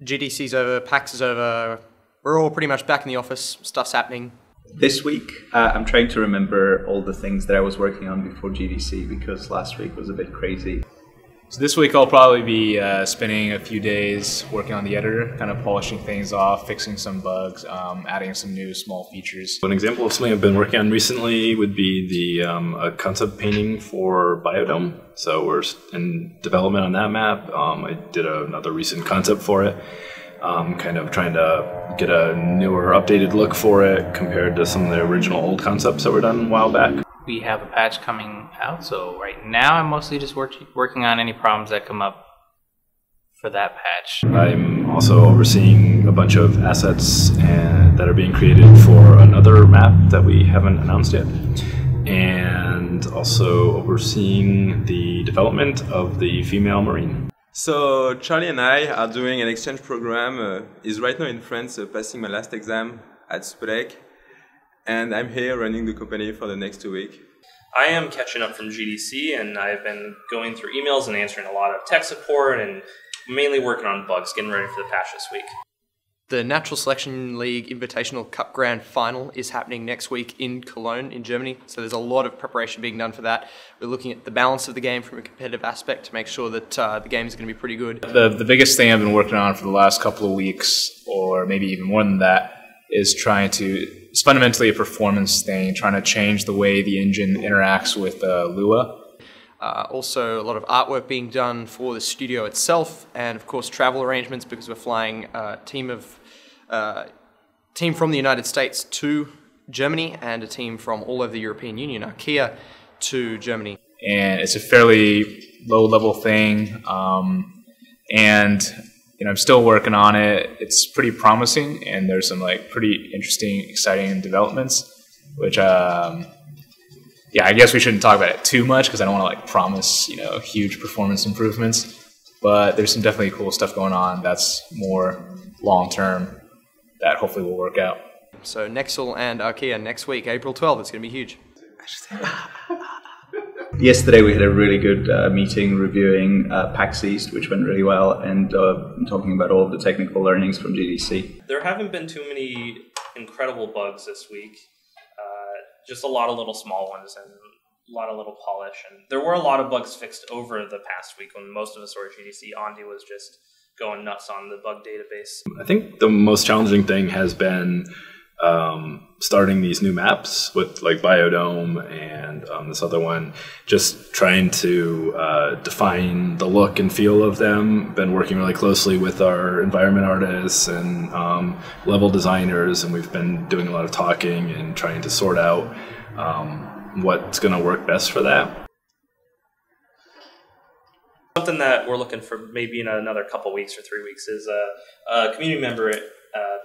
GDC's over, PAX is over, we're all pretty much back in the office, stuff's happening. This week, I'm trying to remember all the things that I was working on before GDC because last week was a bit crazy. So this week I'll probably be spending a few days working on the editor, kind of polishing things off, fixing some bugs, adding some new small features. An example of something I've been working on recently would be the a concept painting for Biodome. So we're in development on that map. I did another recent concept for it, kind of trying to get a newer, updated look for it compared to some of the original old concepts that were done a while back. We have a patch coming out, so right now I'm mostly just working on any problems that come up for that patch. I'm also overseeing a bunch of assets that are being created for another map that we haven't announced yet, and also overseeing the development of the female Marine. So Charlie and I are doing an exchange program. He's right now in France passing my last exam at Spudek. And I'm here running the company for the next 2 weeks. I am catching up from GDC, and I've been going through emails and answering a lot of tech support and mainly working on bugs, getting ready for the patch this week. The Natural Selection League Invitational Cup Grand Final is happening next week in Cologne in Germany, so there's a lot of preparation being done for that. We're looking at the balance of the game from a competitive aspect to make sure that the game is going to be pretty good. The biggest thing I've been working on for the last couple of weeks, or maybe even more than that, is it's fundamentally a performance thing, trying to change the way the engine interacts with Lua. Also a lot of artwork being done for the studio itself, and of course travel arrangements because we're flying a team from the United States to Germany and a team from all over the European Union, IKEA, to Germany. And it's a fairly low-level thing, and I'm still working on it. It's pretty promising, and there's some pretty interesting, exciting developments, which I guess we shouldn't talk about it too much because I don't want to promise huge performance improvements. But there's some definitely cool stuff going on that's more long term that hopefully will work out. So Nexel and IKEA next week, April 12th. It's going to be huge. Yesterday we had a really good meeting reviewing PAX East, which went really well, and talking about all of the technical learnings from GDC. There haven't been too many incredible bugs this week, just a lot of little small ones and a lot of little polish. And there were a lot of bugs fixed over the past week when most of us were at GDC. Andy was just going nuts on the bug database. I think the most challenging thing has been starting these new maps with Biodome and this other one, just trying to define the look and feel of them. Been working really closely with our environment artists and level designers, and we've been doing a lot of talking and trying to sort out what's going to work best for that. Something that we're looking for maybe in another couple weeks or 3 weeks is a community member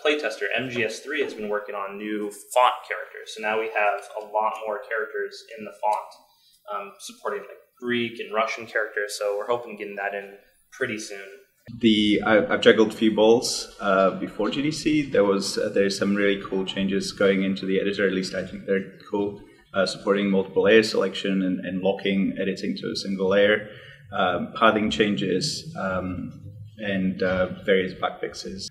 playtester, MGS3, has been working on new font characters. So now we have a lot more characters in the font, supporting Greek and Russian characters. So we're hoping getting that in pretty soon. I've juggled a few balls before GDC. There's some really cool changes going into the editor. At least I think they're cool, supporting multiple layer selection and locking editing to a single layer, pathing changes, and various bug fixes.